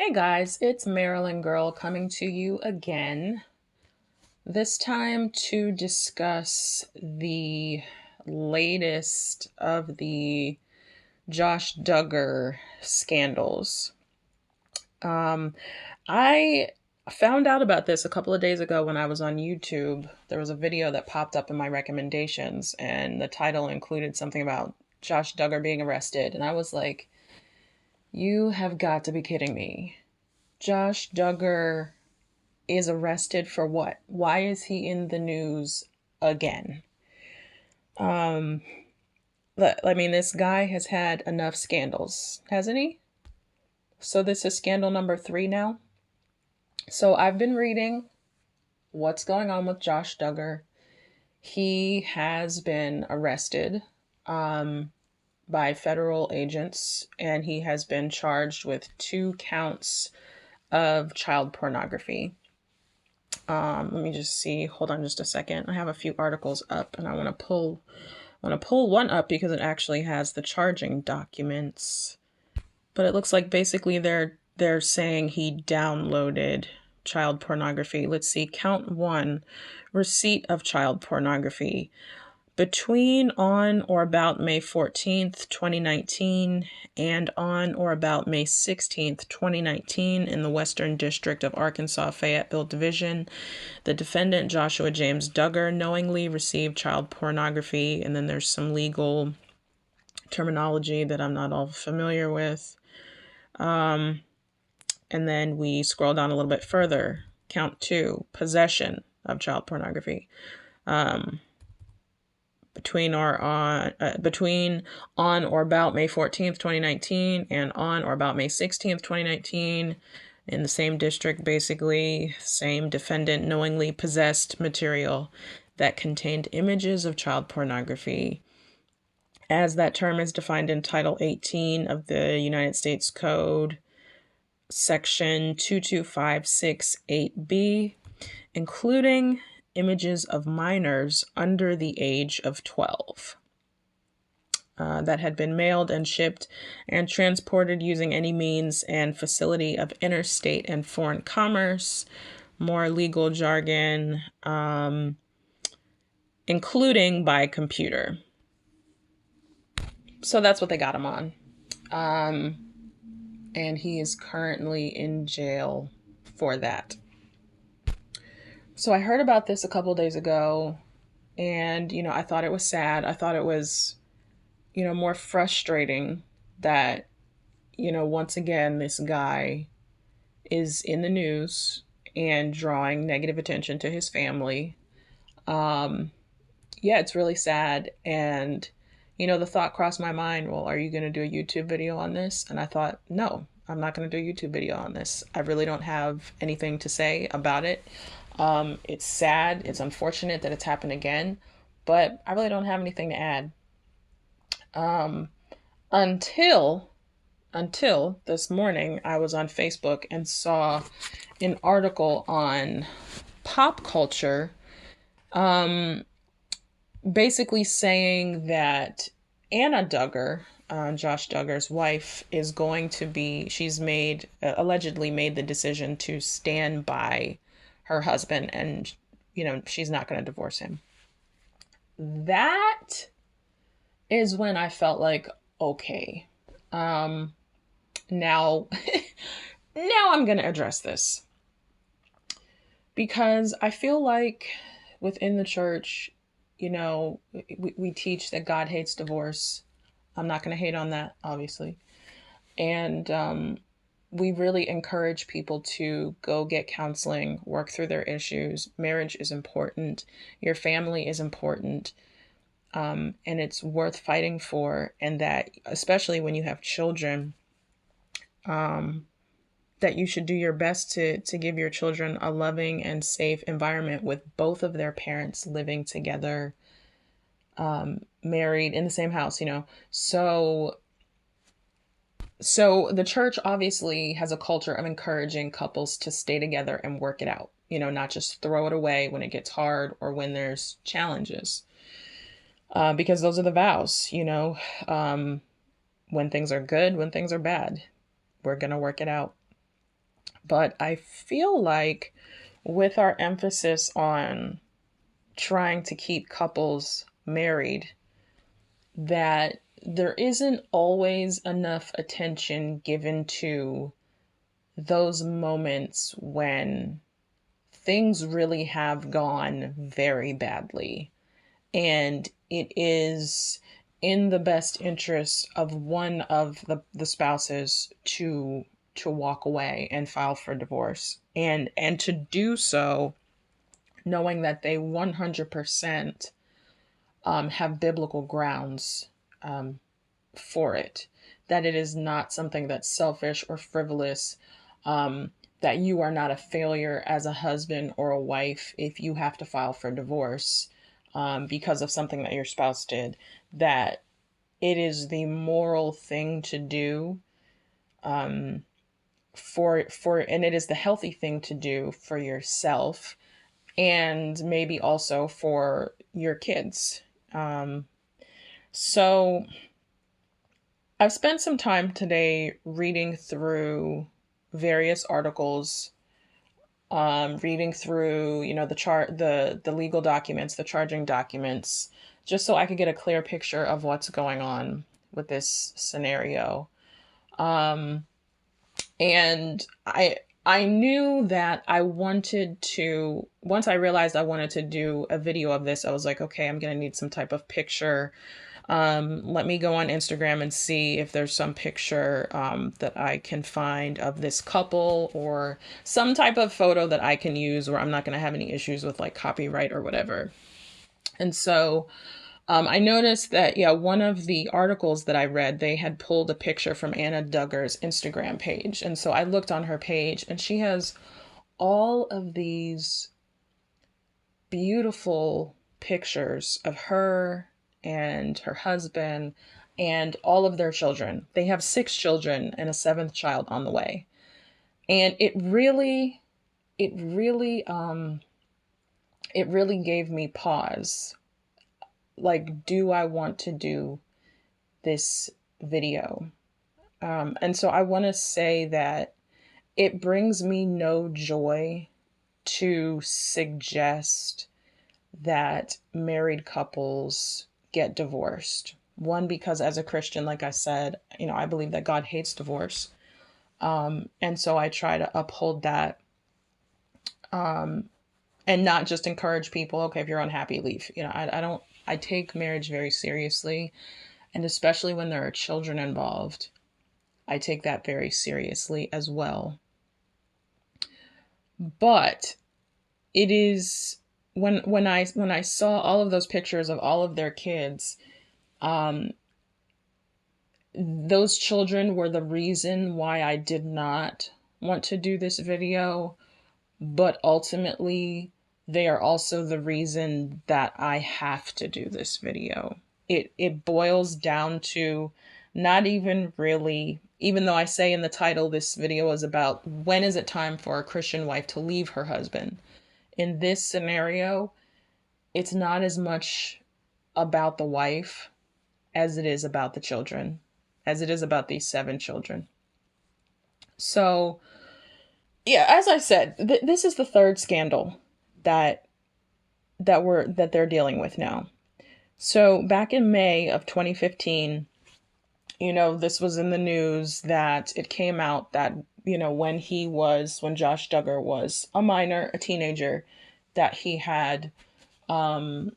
Hey guys, it's Maryland Girl coming to you again. This time to discuss the latest of the Josh Duggar scandals. I found out about this a couple of days ago when I was on YouTube. There was a video that popped up in my recommendations, and the title included something about Josh Duggar being arrested. And I was like, you have got to be kidding me. Josh Duggar is arrested for what? Why is he in the news again? Um, this guy has had enough scandals, hasn't he? So this is scandal number 3 now. So I've been reading what's going on with Josh Duggar. He has been arrested by federal agents, and he has been charged with 2 counts of child pornography. Let me just see. Hold on just a second. I have a few articles up and I want to pull one up because it actually has the charging documents. But it looks like basically they're saying he downloaded child pornography. Let's see. Count 1, receipt of child pornography. Between on or about May 14th, 2019 and on or about May 16th, 2019 in the Western District of Arkansas, Fayetteville Division, the defendant Joshua James Duggar knowingly received child pornography, and then there's some legal terminology that I'm not all familiar with. And then we scroll down a little bit further. Count 2, possession of child pornography. Between on or about May 14th, 2019 and on or about May 16th, 2019 in the same district, basically, same defendant knowingly possessed material that contained images of child pornography, as that term is defined in Title 18 of the United States Code, Section 22568B, including images of minors under the age of 12 that had been mailed and shipped and transported using any means and facility of interstate and foreign commerce, more legal jargon, including by computer. So that's what they got him on. And he is currently in jail for that. So I heard about this a couple days ago, and, I thought it was sad. I thought it was, more frustrating that, once again, this guy is in the news and drawing negative attention to his family. Yeah, it's really sad. And, the thought crossed my mind, well, are you going to do a YouTube video on this? And I thought, no, I'm not going to do a YouTube video on this. I really don't have anything to say about it. It's sad. It's unfortunate that it's happened again, but I really don't have anything to add. Until this morning, I was on Facebook and saw an article on pop culture, basically saying that Anna Duggar, Josh Duggar's wife, is going to be, allegedly made the decision to stand by her husband, and she's not going to divorce him. That is when I felt like, okay, now now I'm going to address this, because I feel like within the church, we teach that God hates divorce. I'm not going to hate on that, obviously. And we really encourage people to go get counseling, work through their issues. Marriage is important. Your family is important. And it's worth fighting for. And that, especially when you have children, that you should do your best to give your children a loving and safe environment with both of their parents living together, married in the same house, So the church obviously has a culture of encouraging couples to stay together and work it out, not just throw it away when it gets hard or when there's challenges. Because those are the vows, when things are good, when things are bad, we're going to work it out. But I feel like with our emphasis on trying to keep couples married, that there isn't always enough attention given to those moments when things really have gone very badly. And it is in the best interest of one of the spouses to walk away and file for divorce. And to do so knowing that they 100% have biblical grounds for it, that it is not something that's selfish or frivolous, that you are not a failure as a husband or a wife if you have to file for divorce because of something that your spouse did, that it is the moral thing to do um, and it is the healthy thing to do for yourself and maybe also for your kids. Um, so I've spent some time today reading through various articles, reading through, the legal documents, the charging documents, just so I could get a clear picture of what's going on with this scenario. Um, and I knew that I wanted to, once I realized I wanted to do a video of this, I was like, okay, I'm going to need some type of picture. Let me go on Instagram and see if there's some picture that I can find of this couple or some type of photo that I can use where I'm not going to have any issues with like copyright or whatever. And so I noticed that, yeah, one of the articles that I read, they had pulled a picture from Anna Duggar's Instagram page. And so I looked on her page and she has all of these beautiful pictures of her and her husband and all of their children. They have 6 children and a 7th child on the way. And it really, it really gave me pause. Like, do I want to do this video? And so I want to say that it brings me no joy to suggest that married couples get divorced. One, because as a Christian, like I said, I believe that God hates divorce. And so I try to uphold that and not just encourage people, okay, if you're unhappy, leave. I take marriage very seriously. And especially when there are children involved, I take that very seriously as well. But it is when I saw all of those pictures of all of their kids, those children were the reason why I did not want to do this video, but ultimately they are also the reason that I have to do this video. It boils down to not even really, even though I say in the title this video is about when is it time for a Christian wife to leave her husband. In this scenario, it's not as much about the wife as it is about the children, as it is about these 7 children. So, yeah, as I said, this is the 3rd scandal that they're dealing with now. So back in May of 2015, this was in the news that it came out that, when Josh Duggar was a minor, a teenager, that he had, I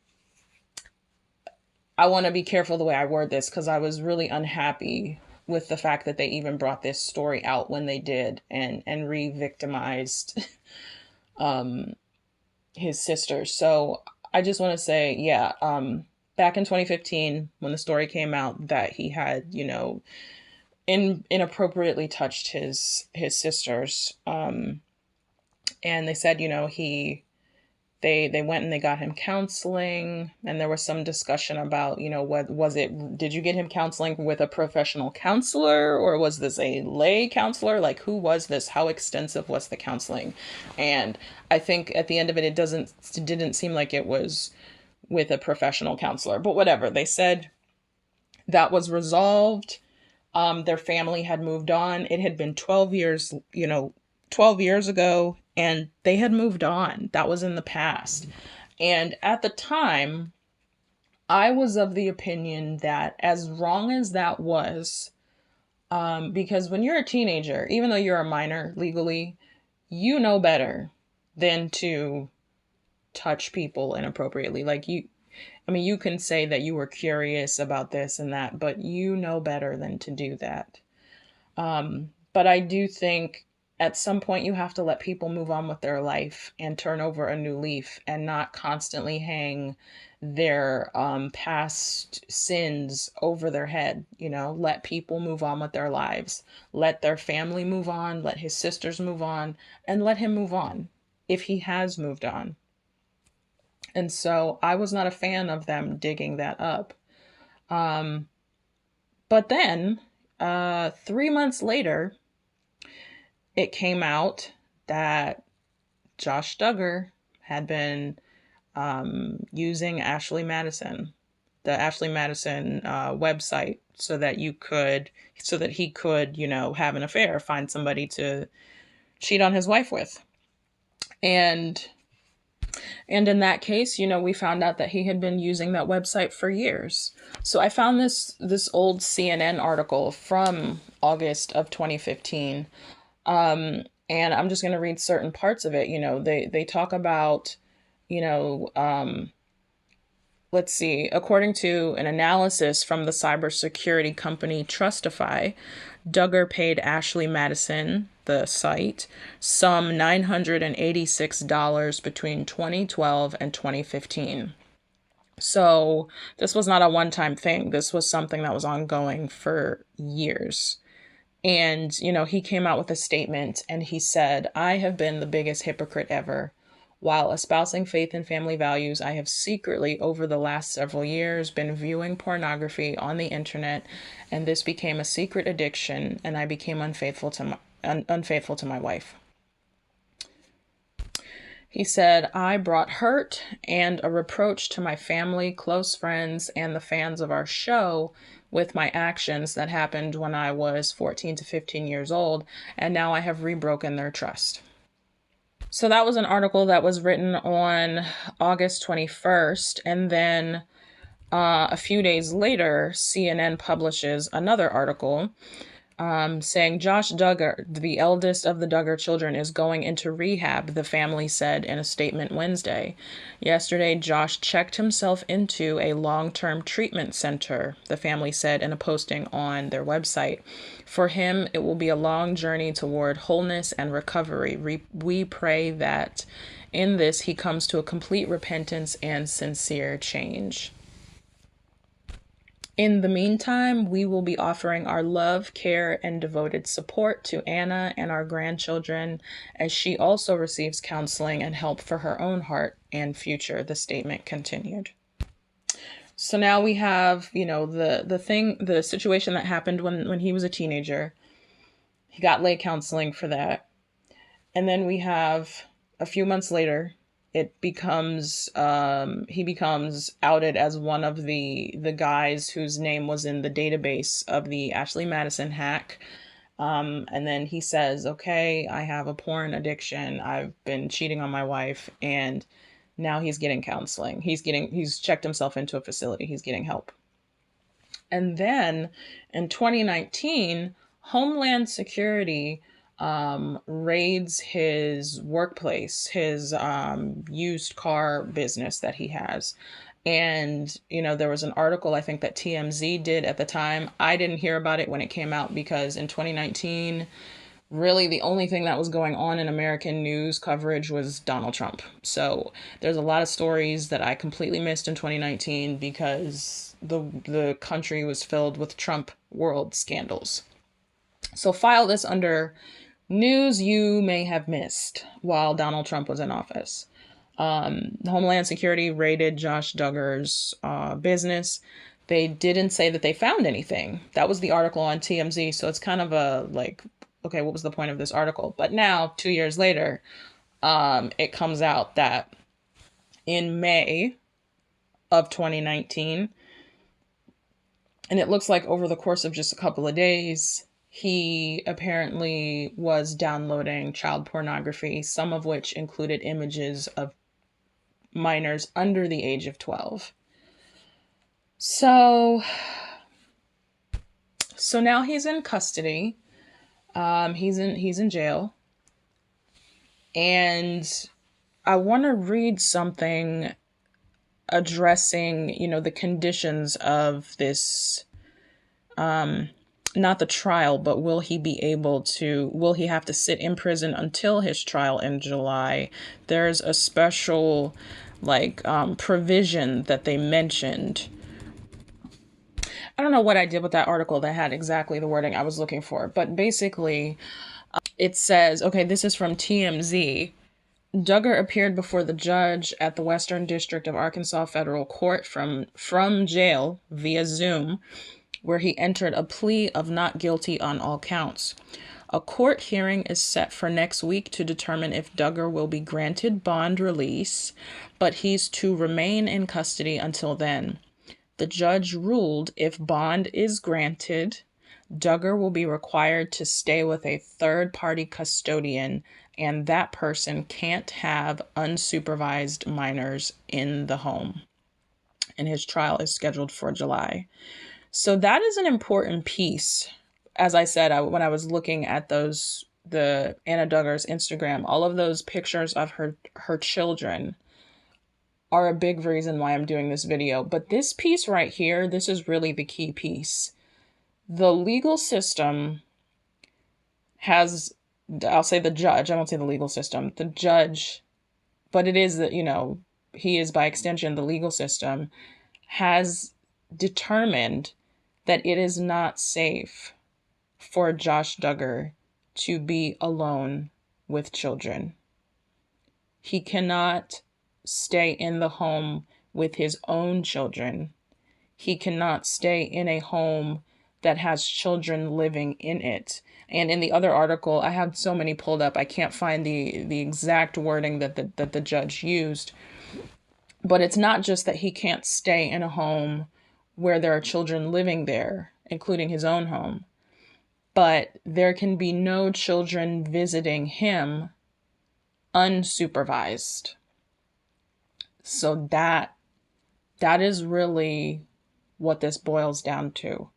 want to be careful the way I word this because I was really unhappy with the fact that they even brought this story out when they did and re-victimized his sister. So I just want to say, yeah, back in 2015, when the story came out that he had, inappropriately touched his sisters, and they said, they went and they got him counseling, and there was some discussion about, did you get him counseling with a professional counselor, or was this a lay counselor? Like, who was this? How extensive was the counseling? And I think at the end of it, it didn't seem like it was with a professional counselor, but whatever. They said that was resolved. Their family had moved on. It had been 12 years, 12 years ago, and they had moved on. That was in the past. And at the time, I was of the opinion that as wrong as that was, because when you're a teenager, even though you're a minor legally, you know better than to touch people inappropriately. Like I mean, you can say that you were curious about this and that, but you know better than to do that. But I do think at some point you have to let people move on with their life and turn over a new leaf and not constantly hang their past sins over their head. You know, let people move on with their lives. Let their family move on. Let his sisters move on. And let him move on if he has moved on. And so I was not a fan of them digging that up. Um, but then, 3 months later, it came out that Josh Duggar had been using the Ashley Madison website, so that he could, you know, have an affair, find somebody to cheat on his wife with. And in that case, you know, we found out that he had been using that website for years. So I found this old CNN article from August of 2015. And I'm just going to read certain parts of it. You know, they talk about, you know, let's see, according to an analysis from the cybersecurity company Trustify, Duggar paid Ashley Madison, the site, some $986 between 2012 and 2015. So this was not a one-time thing. This was something that was ongoing for years. And, you know, he came out with a statement and he said, "I have been the biggest hypocrite ever. While espousing faith and family values, I have secretly, over the last several years, been viewing pornography on the internet, and this became a secret addiction, and I became unfaithful to my wife." He said, "I brought hurt and a reproach to my family, close friends, and the fans of our show with my actions that happened when I was 14 to 15 years old, and now I have rebroken their trust." So that was an article that was written on August 21st, and then a few days later, CNN publishes another article saying Josh Duggar, the eldest of the Duggar children, is going into rehab, the family said in a statement Wednesday. Yesterday, Josh checked himself into a long-term treatment center, the family said in a posting on their website. For him, it will be a long journey toward wholeness and recovery. We pray that in this he comes to a complete repentance and sincere change. In the meantime, we will be offering our love, care, and devoted support to Anna and our grandchildren as she also receives counseling and help for her own heart and future, the statement continued. So now we have, you know, the situation that happened when he was a teenager. He got lay counseling for that. And then we have a few months later, he becomes outed as one of the guys whose name was in the database of the Ashley Madison hack. And then he says, "Okay, I have a porn addiction. I've been cheating on my wife," and now he's getting counseling. He's checked himself into a facility. He's getting help. And then in 2019, Homeland Security raids his workplace, his used car business that he has. And, you know, there was an article I think that TMZ did at the time. I didn't hear about it when it came out because in 2019, really the only thing that was going on in American news coverage was Donald Trump. So there's a lot of stories that I completely missed in 2019 because the country was filled with Trump world scandals. So file this under news you may have missed while Donald Trump was in office. Homeland Security raided Josh Duggar's business. They didn't say that they found anything. That was the article on TMZ. So it's kind of a like, okay, what was the point of this article? But now, 2 years later, it comes out that in May of 2019, and it looks like over the course of just a couple of days, he apparently was downloading child pornography, some of which included images of minors under the age of 12. So now he's in custody. He's in jail, and I want to read something addressing, the conditions of this, not the trial, but will he have to sit in prison until his trial in July? There's a special, provision that they mentioned. I don't know what I did with that article that had exactly the wording I was looking for, but basically, it says, okay, this is from TMZ. Duggar appeared before the judge at the Western District of Arkansas Federal Court from jail via Zoom, where he entered a plea of not guilty on all counts. A court hearing is set for next week to determine if Duggar will be granted bond release, but he's to remain in custody until then. The judge ruled if bond is granted, Duggar will be required to stay with a third-party custodian, and that person can't have unsupervised minors in the home. And his trial is scheduled for July. So that is an important piece. As I said, when I was looking at the Anna Duggar's Instagram, all of those pictures of her children are a big reason why I'm doing this video. But this piece right here, this is really the key piece. The legal system has, I'll say the judge, I won't say the legal system, the judge, but it is that, he is by extension, the legal system has determined that it is not safe for Josh Duggar to be alone with children. He cannot stay in the home with his own children. He cannot stay in a home that has children living in it. And in the other article, I have so many pulled up, I can't find the exact wording that the judge used. But it's not just that he can't stay in a home where there are children living there, including his own home, but there can be no children visiting him unsupervised. So that is really what this boils down to.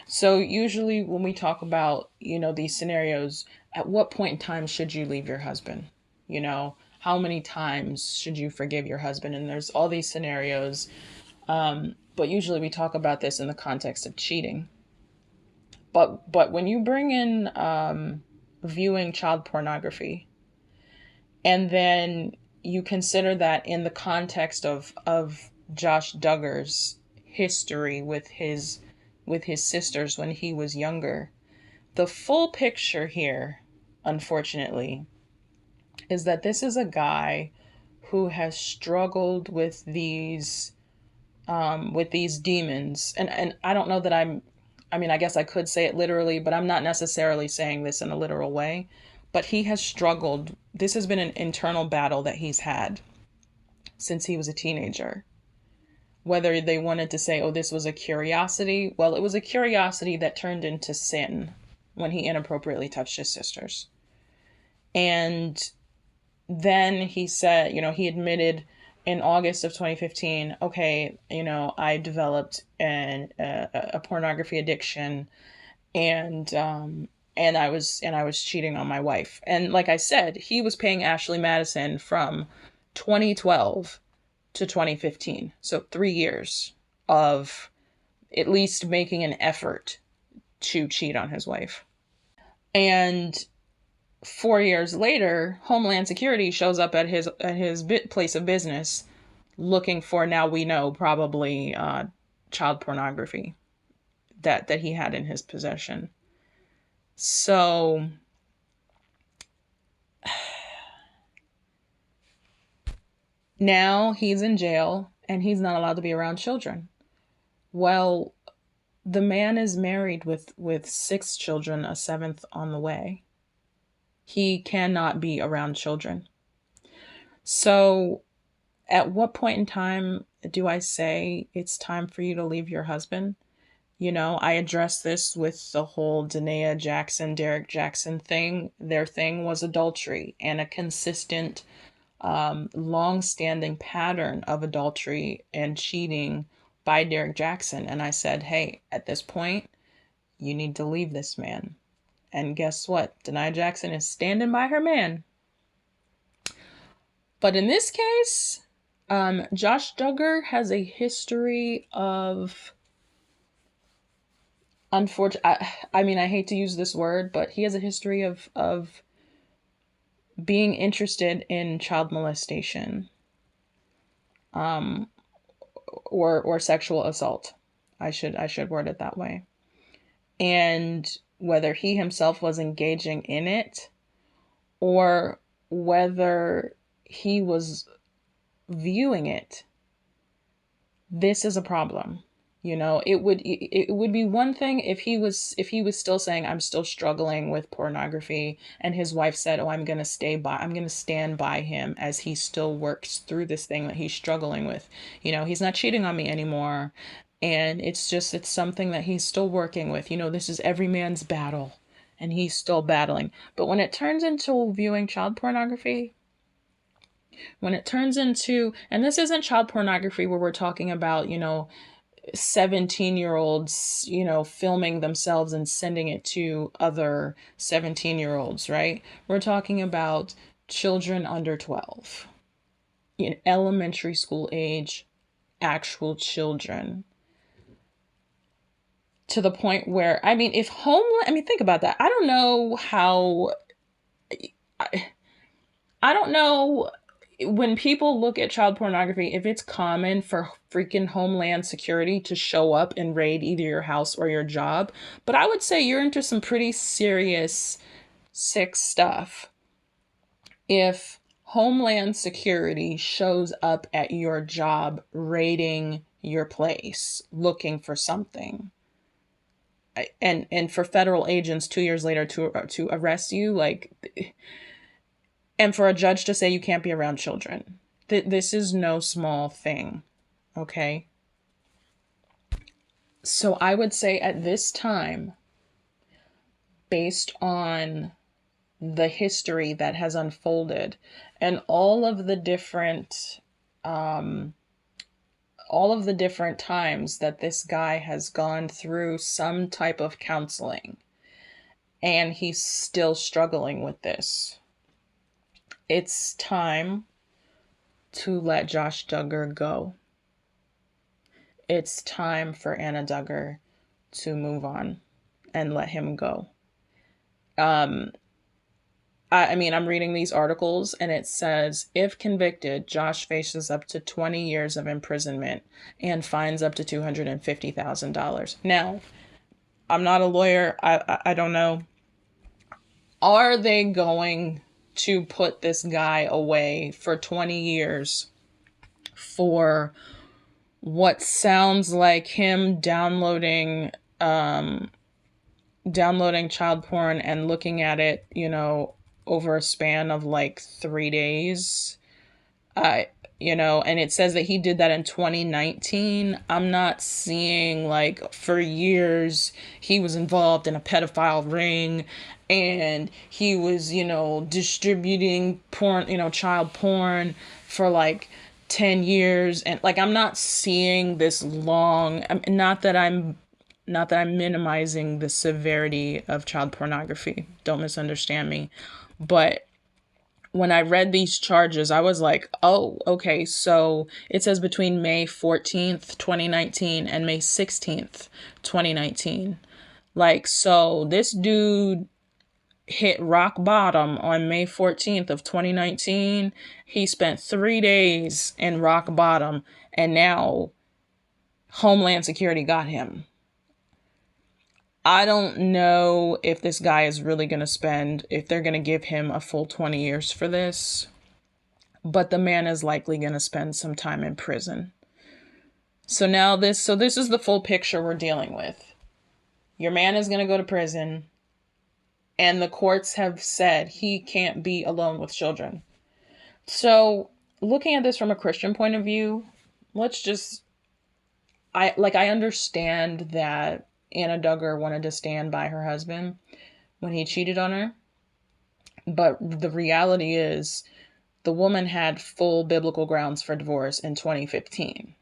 So usually when we talk about, these scenarios, at what point in time should you leave your husband? How many times should you forgive your husband? And there's all these scenarios. But usually we talk about this in the context of cheating. But when you bring in viewing child pornography, and then you consider that in the context of Josh Duggar's history with his sisters when he was younger, the full picture here, unfortunately, is that this is a guy who has struggled with these demons. And I don't know that I guess I could say it literally, but I'm not necessarily saying this in a literal way. But he has struggled. This has been an internal battle that he's had since he was a teenager. Whether they wanted to say, oh, this was a curiosity. Well, it was a curiosity that turned into sin when he inappropriately touched his sisters. And then he said, he admitted in August of 2015, okay, I developed a pornography addiction, and I was cheating on my wife. And like I said, he was paying Ashley Madison from 2012 to 2015. So 3 years of at least making an effort to cheat on his wife. And 4 years later, Homeland Security shows up at his place of business looking for, now we know, probably child pornography that he had in his possession. So now he's in jail and he's not allowed to be around children. Well, the man is married with 6 children, a 7th on the way. He cannot be around children. So at what point in time do I say it's time for you to leave your husband? You know, I addressed this with the whole Danae Jackson, Derek Jackson thing. Their thing was adultery and a consistent, long-standing pattern of adultery and cheating by Derek Jackson. And I said, hey, at this point, you need to leave this man. And guess what? Danae Jackson is standing by her man. But in this case, Josh Duggar has a history of I mean, I hate to use this word, but he has a history of being interested in child molestation, um, or sexual assault. I should word it that way. And whether he himself was engaging in it or whether he was viewing it, this is a problem. You know, it would be one thing if he was still saying I'm still struggling with pornography, and his wife said, "Oh, I'm going to stand by him as he still works through this thing that he's struggling with. You know, he's not cheating on me anymore, and it's something that he's still working with. You know, this is every man's battle, and he's still battling." But when it turns into viewing child pornography, when it turns into, and this isn't child pornography where we're talking about, 17-year-olds, filming themselves and sending it to other 17-year-olds, right? We're talking about children under 12, in elementary school age, actual children. To the point where, I mean, think about that. I don't know how, I don't know when people look at child pornography, if it's common for freaking Homeland Security to show up and raid either your house or your job. But I would say you're into some pretty serious, sick stuff if Homeland Security shows up at your job, raiding your place, looking for something. And for federal agents 2 years later to arrest you, like, and for a judge to say you can't be around children. This is no small thing, okay? So I would say at this time, based on the history that has unfolded and all of the different times that this guy has gone through some type of counseling and he's still struggling with this, it's time to let Josh Duggar go. It's time for Anna Duggar to move on and let him go. I mean, I'm reading these articles and it says, if convicted, Josh faces up to 20 years of imprisonment and fines up to $250,000. Now, I'm not a lawyer. I don't know. Are they going to put this guy away for 20 years for what sounds like him downloading child porn and looking at it, over a span of like 3 days? And it says that he did that in 2019. I'm not seeing like for years he was involved in a pedophile ring and he was, distributing porn, child porn for like 10 years. And like, I'm not seeing this long, not that I'm minimizing the severity of child pornography. Don't misunderstand me. But when I read these charges, I was like, oh, okay. So it says between May 14th, 2019 and May 16th, 2019. Like, so this dude hit rock bottom on May 14th of 2019. He spent 3 days in rock bottom and now Homeland Security got him. I don't know if this guy is really going to if they're going to give him a full 20 years for this, but the man is likely going to spend some time in prison. So this is the full picture we're dealing with. Your man is going to go to prison, and the courts have said he can't be alone with children. So looking at this from a Christian point of view, I understand that Anna Duggar wanted to stand by her husband when he cheated on her, but the reality is the woman had full biblical grounds for divorce in 2015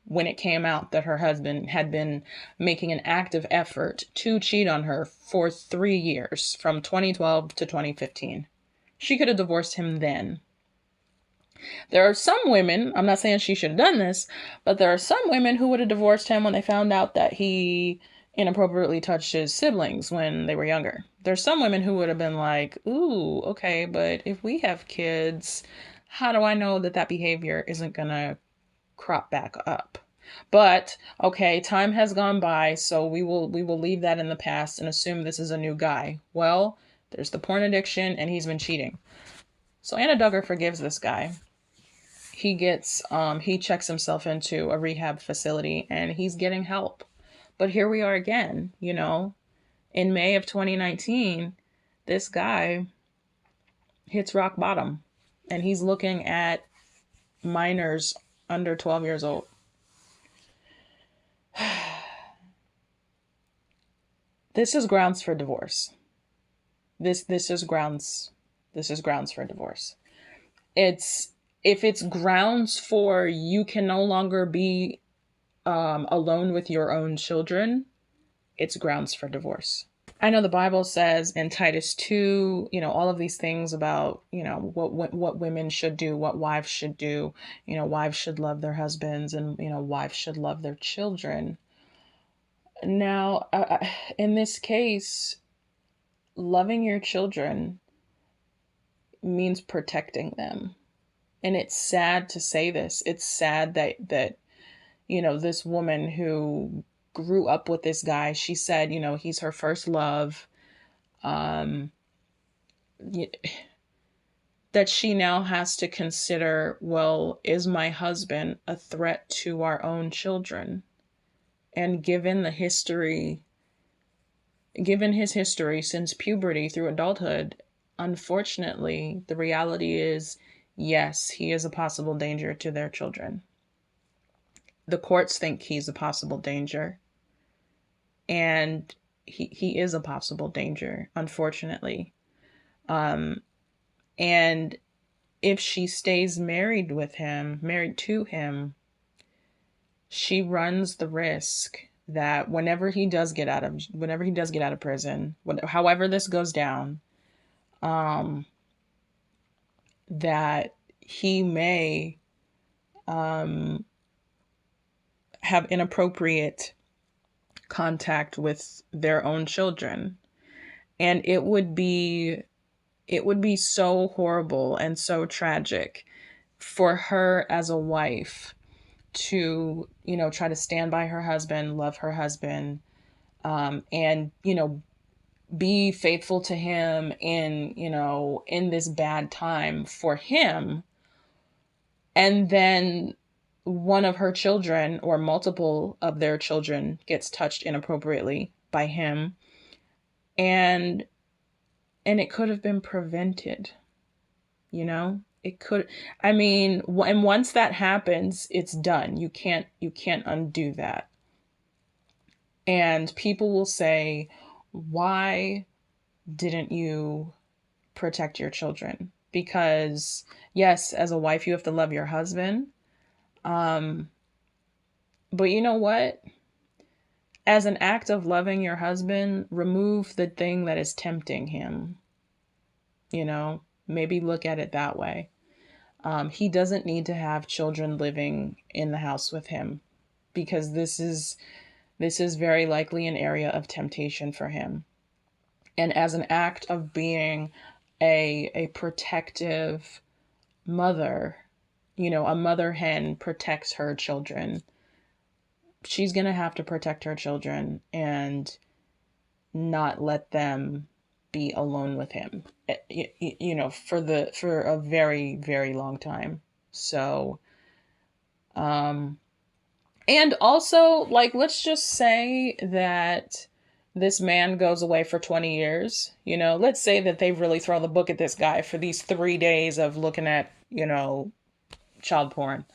when it came out that her husband had been making an active effort to cheat on her for 3 years, from 2012 to 2015. She could have divorced him then. There are some women, I'm not saying she should have done this, but there are some women who would have divorced him when they found out that he inappropriately touched his siblings when they were younger. There's some women who would have been like, ooh, okay, but if we have kids, how do I know that that behavior isn't going to crop back up? But okay, time has gone by, so we will leave that in the past and assume this is a new guy. Well, there's the porn addiction and he's been cheating. So Anna Duggar forgives this guy. He checks himself into a rehab facility and he's getting help. But here we are again, in May of 2019, this guy hits rock bottom and he's looking at minors under 12 years old. This is grounds for divorce. This is grounds for divorce. If it's grounds for you can no longer be alone with your own children, it's grounds for divorce. I know the Bible says in Titus 2, all of these things about, what women should do, what wives should do. Wives should love their husbands and, wives should love their children. Now, in this case, loving your children means protecting them. And it's sad to say this. It's sad that this woman who grew up with this guy, she said, he's her first love, that she now has to consider, well, is my husband a threat to our own children? And given his history since puberty through adulthood, unfortunately, the reality is, yes, he is a possible danger to their children. The courts think he's a possible danger. And he is a possible danger, unfortunately. And if she stays married to him, she runs the risk that whenever he does get out of prison, however this goes down, that he may have inappropriate contact with their own children. And it would be so horrible and so tragic for her as a wife to, try to stand by her husband, love her husband, and, be faithful to him in this bad time for him. And then one of her children or multiple of their children gets touched inappropriately by him. And it could have been prevented, it could, and once that happens, it's done. You can't undo that. And people will say, why didn't you protect your children? Because yes, as a wife, you have to love your husband. But you know what? As an act of loving your husband, remove the thing that is tempting him. Maybe look at it that way. He doesn't need to have children living in the house with him, because this is very likely an area of temptation for him. And as an act of being a protective mother, a mother hen protects her children. She's going to have to protect her children and not let them be alone with him, for a very, very long time. So, and also, let's just say that this man goes away for 20 years. Let's say that they really throw the book at this guy for these 3 days of looking at, child porn.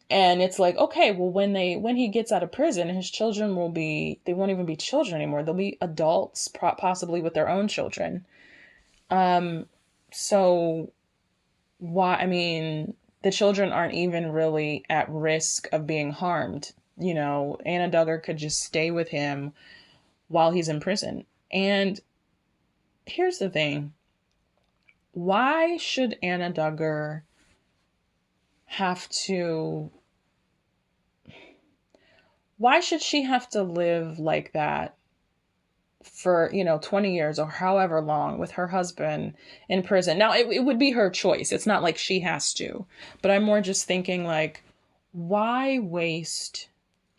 And it's like, okay, well, when he gets out of prison, his children will be, they won't even be children anymore. They'll be adults, possibly with their own children. Um, so why, I mean, the children aren't even really at risk of being harmed. You know, Anna Duggar could just stay with him while he's in prison. And here's the thing. Why should Anna Duggar have to, why should she have to live like that for, 20 years or however long with her husband in prison? Now, it would be her choice. It's not like she has to. But I'm more just thinking, like, why waste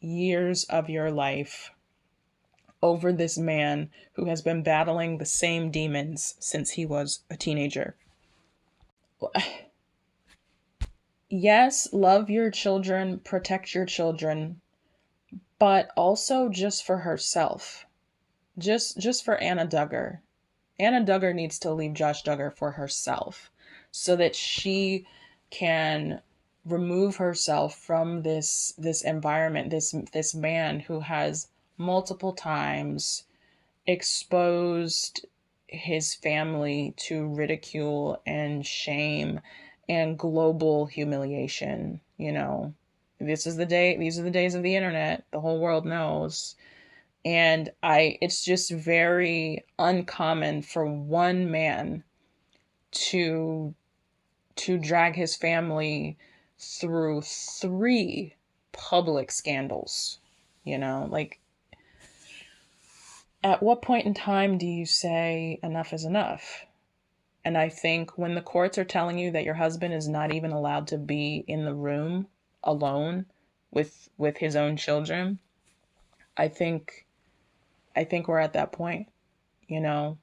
years of your life over this man who has been battling the same demons since he was a teenager? Yes, love your children, protect your children, but also just for herself. Just for Anna Duggar. Anna Duggar needs to leave Josh Duggar for herself so that she can remove herself from this environment, this man who has multiple times exposed his family to ridicule and shame and global humiliation. These are the days of the internet. The whole world knows. And it's just very uncommon for one man to drag his family through three public scandals. Like, at what point in time do you say enough is enough? And I think when the courts are telling you that your husband is not even allowed to be in the room alone with his own children, I think we're at that point. you know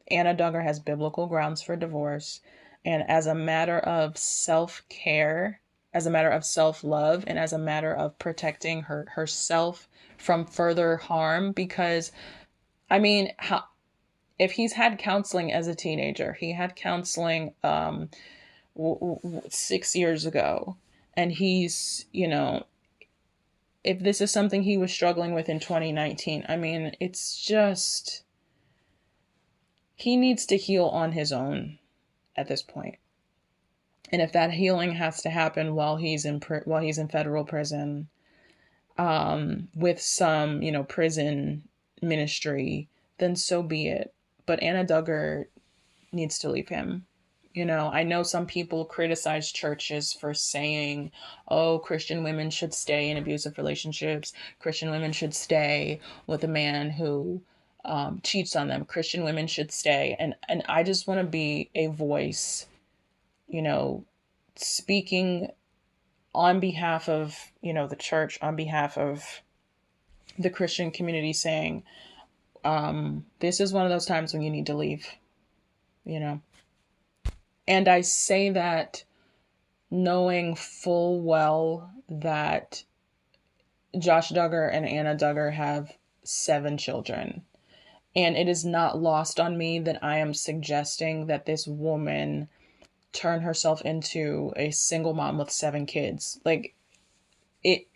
Anna Duggar has biblical grounds for divorce, and as a matter of self-care, as a matter of self-love, and as a matter of protecting herself from further harm, because I mean, if he's had counseling as a teenager, he had counseling 6 years ago, and he's, if this is something he was struggling with in 2019, I mean, it's just, he needs to heal on his own at this point. And if that healing has to happen while he's in federal prison, with some, prison ministry, then so be it. But Anna Duggar needs to leave him. I know some people criticize churches for saying, oh, Christian women should stay in abusive relationships. Christian women should stay with a man who cheats on them. Christian women should stay. And I just want to be a voice, speaking on behalf of, the church, on behalf of the Christian community, saying, this is one of those times when you need to leave, And I say that knowing full well that Josh Duggar and Anna Duggar have 7 children. And it is not lost on me that I am suggesting that this woman turn herself into a single mom with 7 kids.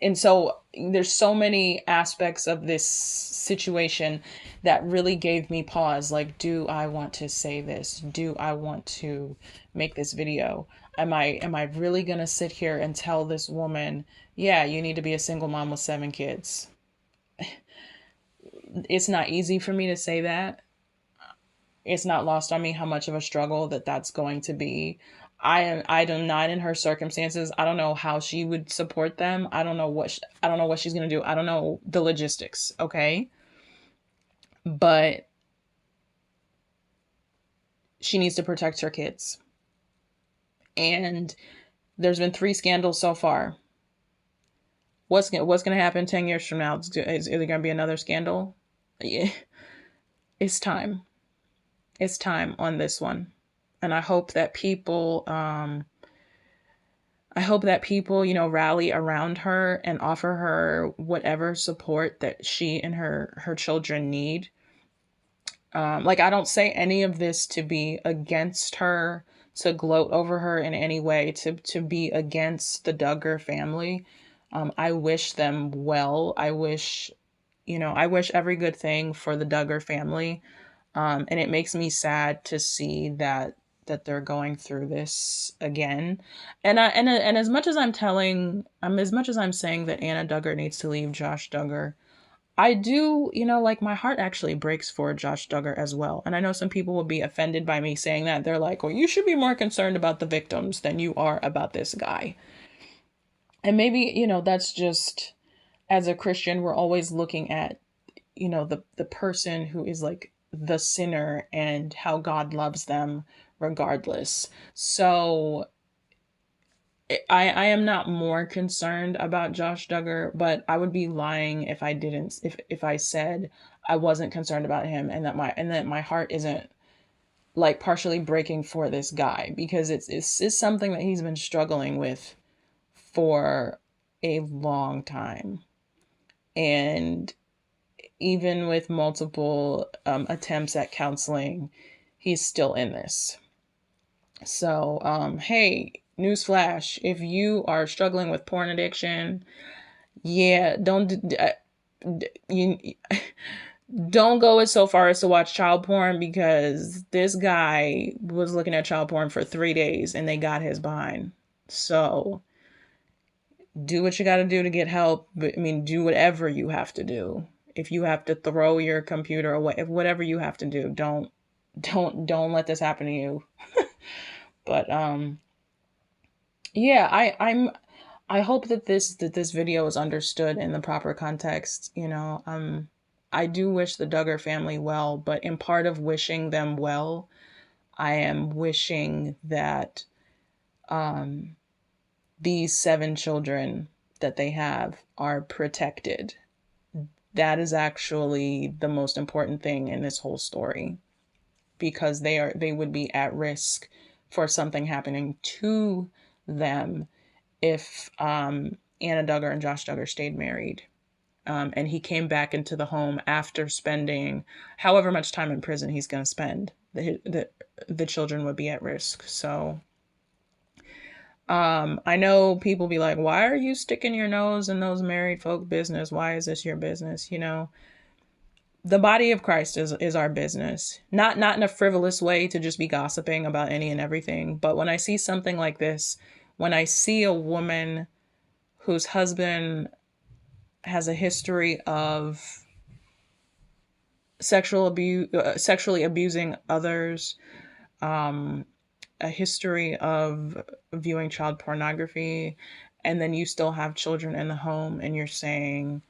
And so there's so many aspects of this situation that really gave me pause. Like, do I want to say this? Do I want to make this video? Am I really gonna sit here and tell this woman, yeah, you need to be a single mom with 7 kids? It's not easy for me to say that. It's not lost on me how much of a struggle that's going to be. I am not in her circumstances. I don't know how she would support them. I don't know what she's going to do. I don't know the logistics, okay? But she needs to protect her kids. And there's been 3 scandals so far. What's going to happen 10 years from now? Is there going to be another scandal? Yeah. It's time. It's time on this one. And I hope that people rally around her and offer her whatever support that she and her children need. I don't say any of this to be against her, to gloat over her in any way, to be against the Duggar family. I wish them well. I wish, I wish every good thing for the Duggar family. And it makes me sad to see that they're going through this again. And as much as as much as I'm saying that Anna Duggar needs to leave Josh Duggar, I do, like my heart actually breaks for Josh Duggar as well. And I know some people will be offended by me saying that. They're like, well, you should be more concerned about the victims than you are about this guy. And maybe, that's just, as a Christian, we're always looking at, the person who is like the sinner and how God loves them regardless. So I am not more concerned about Josh Duggar, but I would be lying if I didn't, if I said I wasn't concerned about him, and that my heart isn't like partially breaking for this guy, because it's something that he's been struggling with for a long time. And even with multiple attempts at counseling, he's still in this. So, hey, newsflash, if you are struggling with porn addiction, yeah, you don't go as so far as to watch child porn, because this guy was looking at child porn for 3 days and they got his behind. So do what you got to do to get help. But I mean, do whatever you have to do. If you have to throw your computer away, whatever you have to do, don't let this happen to you. But yeah, I hope that this video is understood in the proper context. I do wish the Duggar family well, but in part of wishing them well, I am wishing that these 7 children that they have are protected. That is actually the most important thing in this whole story, because they would be at risk for something happening to them if Anna Duggar and Josh Duggar stayed married. And he came back into the home after spending however much time in prison he's going to spend. The children would be at risk. So I know people be like, why are you sticking your nose in those married folk business? Why is this your business? The body of Christ is our business. Not in a frivolous way to just be gossiping about any and everything. But when I see something like this, when I see a woman whose husband has a history of sexually abusing others, a history of viewing child pornography, and then you still have children in the home, and you're saying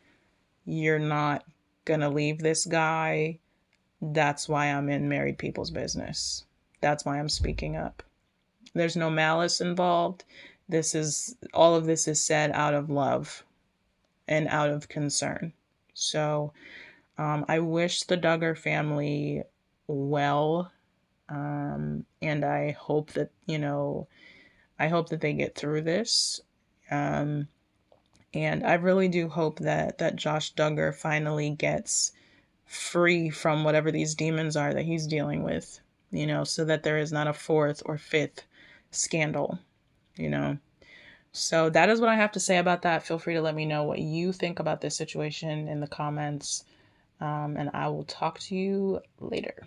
you're not gonna leave this guy, that's why I'm in married people's business. That's why I'm speaking up. There's no malice involved. All of this is said out of love and out of concern. So I wish the Duggar family well. And I hope that, they get through this. And I really do hope that Josh Duggar finally gets free from whatever these demons are that he's dealing with, so that there is not a 4th or 5th scandal, So that is what I have to say about that. Feel free to let me know what you think about this situation in the comments. And I will talk to you later.